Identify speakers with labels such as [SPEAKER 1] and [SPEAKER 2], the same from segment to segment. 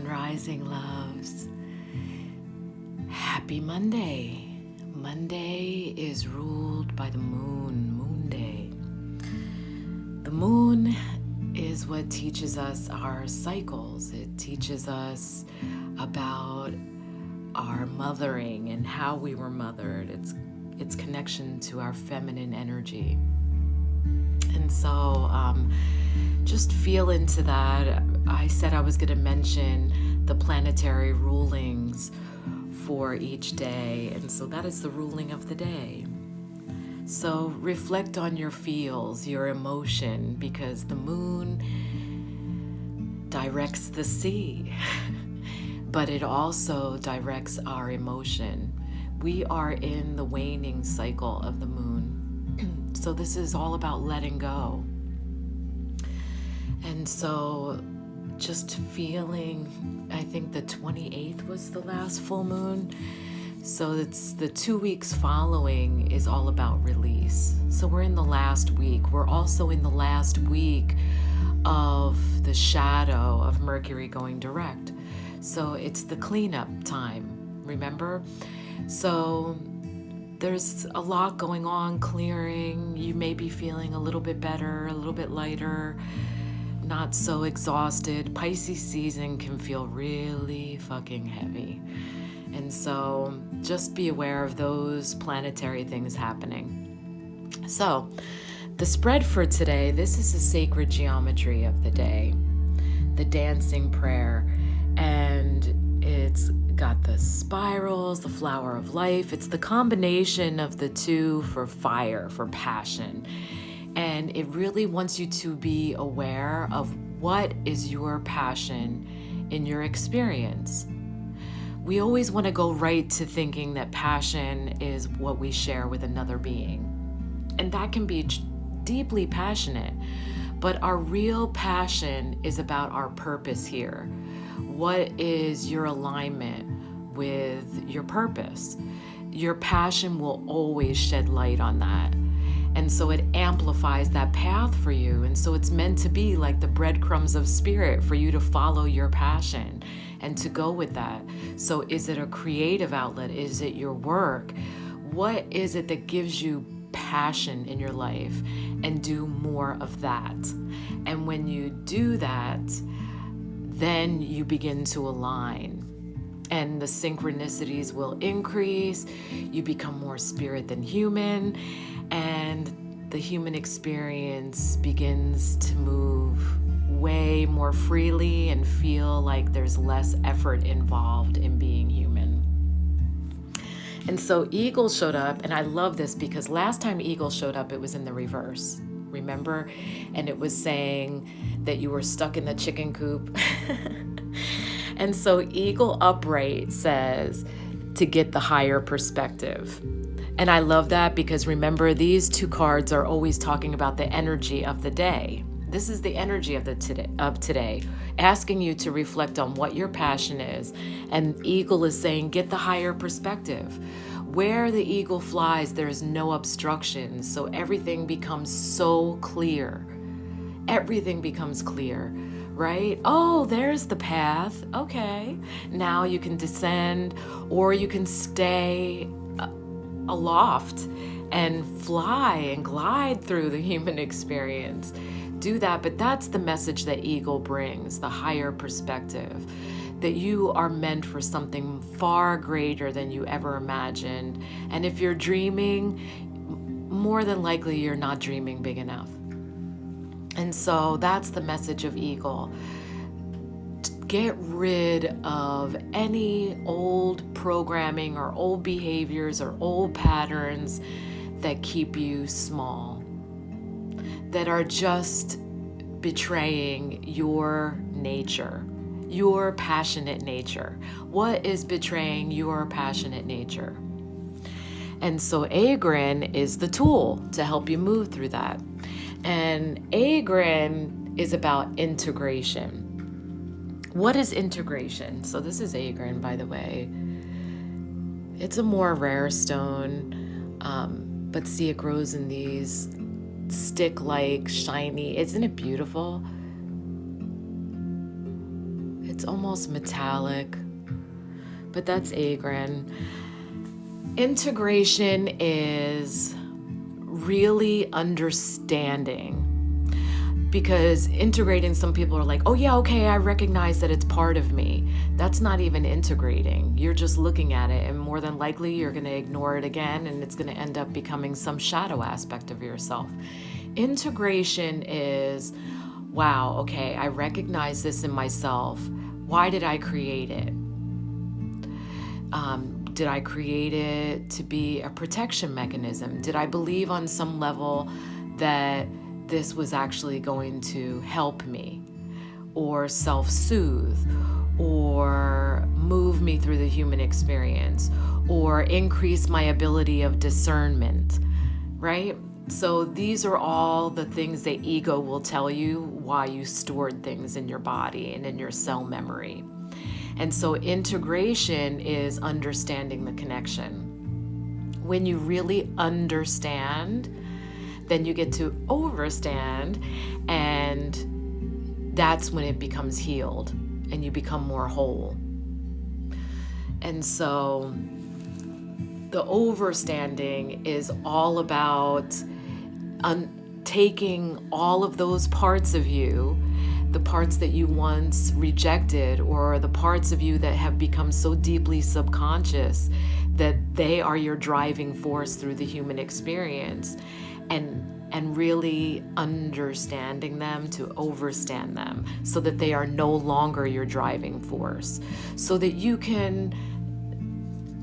[SPEAKER 1] rising, loves. Happy Monday. Monday is ruled by the moon, Moon Day. The moon is what teaches us our cycles. It teaches us about our mothering and how we were mothered. Its connection to our feminine energy. And so just feel into that. I said I was going to mention the planetary rulings for each day. And so that is the ruling of the day. So reflect on your feels, your emotion, because the moon directs the sea, but it also directs our emotion. We are in the waning cycle of the moon. So this is all about letting go. And so just feeling, I think the 28th was the last full moon. So it's the 2 weeks following is all about release. So we're in the last week. We're also in the last week of the shadow of Mercury going direct. So it's the cleanup time, remember? So there's a lot going on, clearing. You may be feeling a little bit better, a little bit lighter, not so exhausted. Pisces season can feel really fucking heavy. And so just be aware of those planetary things happening. So the spread for today, this is the sacred geometry of the day, the dancing prayer. And it's got the spirals, the flower of life. It's the combination of the two for fire, for passion. And it really wants you to be aware of what is your passion in your experience. We always want to go right to thinking that passion is what we share with another being. And that can be deeply passionate. But our real passion is about our purpose here. What is your alignment with your purpose? Your passion will always shed light on that. And so it amplifies that path for you. And so it's meant to be like the breadcrumbs of spirit for you to follow your passion and to go with that. So is it a creative outlet? Is it your work? What is it that gives you passion in your life? And do more of that. And when you do that, then you begin to align. And the synchronicities will increase. You become more spirit than human. And the human experience begins to move way more freely and feel like there's less effort involved in being human. And so Eagle showed up, and I love this because last time Eagle showed up, it was in the reverse. Remember? And it was saying that you were stuck in the chicken coop. And so Eagle Upright says to get the higher perspective. And I love that because remember, these two cards are always talking about the energy of the day. This is the energy of today, asking you to reflect on what your passion is. And Eagle is saying, get the higher perspective. Where the eagle flies, there's no obstruction. So everything becomes so clear. Everything becomes clear, right? Oh, there's the path. Okay. Now you can descend, or you can stay aloft and fly and glide through the human experience. Do that, but that's the message that Eagle brings, the higher perspective, that you are meant for something far greater than you ever imagined. And if you're dreaming, more than likely you're not dreaming big enough. And so that's the message of Eagle. Get rid of any old programming or old behaviors or old patterns that keep you small, that are just betraying your nature, your passionate nature. What is betraying your passionate nature? And so Agrin is the tool to help you move through that. And Agrin is about integration. What is integration? So this is Agrin, by the way. It's a more rare stone, but see, it grows in these stick-like, shiny, isn't it beautiful? It's almost metallic, but that's agrin. Integration is really understanding, because integrating, some people are like, oh yeah, okay, I recognize that it's part of me. That's not even integrating. You're just looking at it, and more than likely you're going to ignore it again, and it's going to end up becoming some shadow aspect of yourself. Integration is, wow, okay, I recognize this in myself. Why did I create it? Did I create it to be a protection mechanism? Did I believe on some level that this was actually going to help me, or self-soothe, or move me through the human experience, or increase my ability of discernment, right? So these are all the things that ego will tell you why you stored things in your body and in your cell memory. And so integration is understanding the connection. When you really understand, then you get to overstand, and that's when it becomes healed and you become more whole. And so the overstanding is all about taking all of those parts of you, the parts that you once rejected, or the parts of you that have become so deeply subconscious that they are your driving force through the human experience, and really understanding them to overstand them, so that they are no longer your driving force, so that you can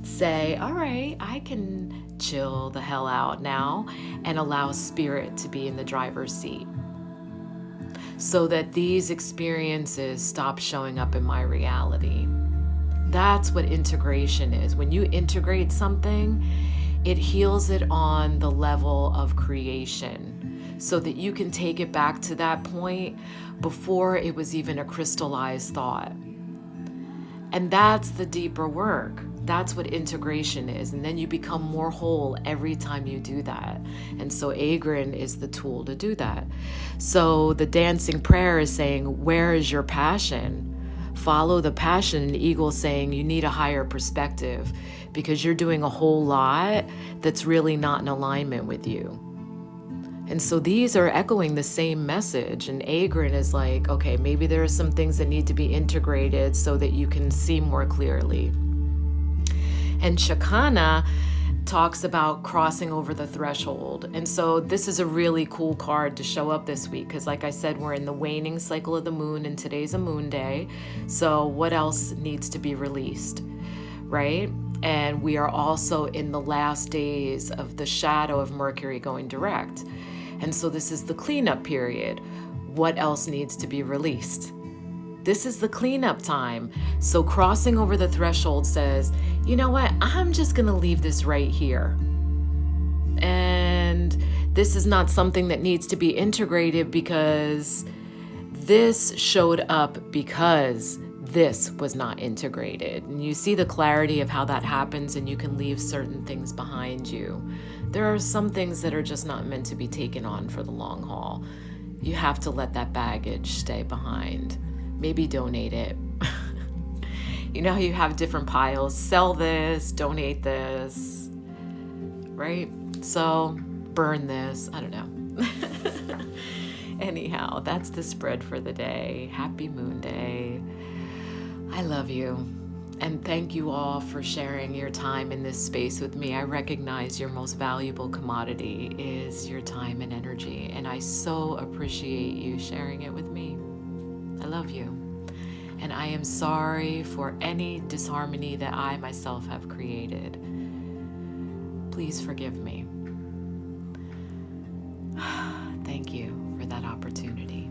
[SPEAKER 1] say, all right, I can chill the hell out now and allow spirit to be in the driver's seat, so that these experiences stop showing up in my reality. That's what integration is. When you integrate something, it heals it on the level of creation, so that you can take it back to that point before it was even a crystallized thought. And that's the deeper work. That's what integration is. And then you become more whole every time you do that. And so agrin is the tool to do that. So the dancing prayer is saying, where is your passion? Follow the passion. And eagle's saying you need a higher perspective, because you're doing a whole lot that's really not in alignment with you. And so these are echoing the same message. And agrin is like, okay, maybe there are some things that need to be integrated so that you can see more clearly. And Shakana talks about crossing over the threshold. And so this is a really cool card to show up this week, because like I said, we're in the waning cycle of the moon, and today's a moon day. So what else needs to be released, right? And we are also in the last days of the shadow of Mercury going direct. And so this is the cleanup period. What else needs to be released? This is the cleanup time. So crossing over the threshold says, you know what? I'm just going to leave this right here. And this is not something that needs to be integrated, because this showed up because this was not integrated. And you see the clarity of how that happens, and you can leave certain things behind you. There are some things that are just not meant to be taken on for the long haul. You have to let that baggage stay behind. Maybe donate it. You know how you have different piles? Sell this, donate this, right? So burn this. I don't know. Anyhow, that's the spread for the day. Happy Moon Day. I love you. And thank you all for sharing your time in this space with me. I recognize your most valuable commodity is your time and energy, and I so appreciate you sharing it with me. I love you. And I am sorry for any disharmony that I myself have created. Please forgive me. Thank you for that opportunity.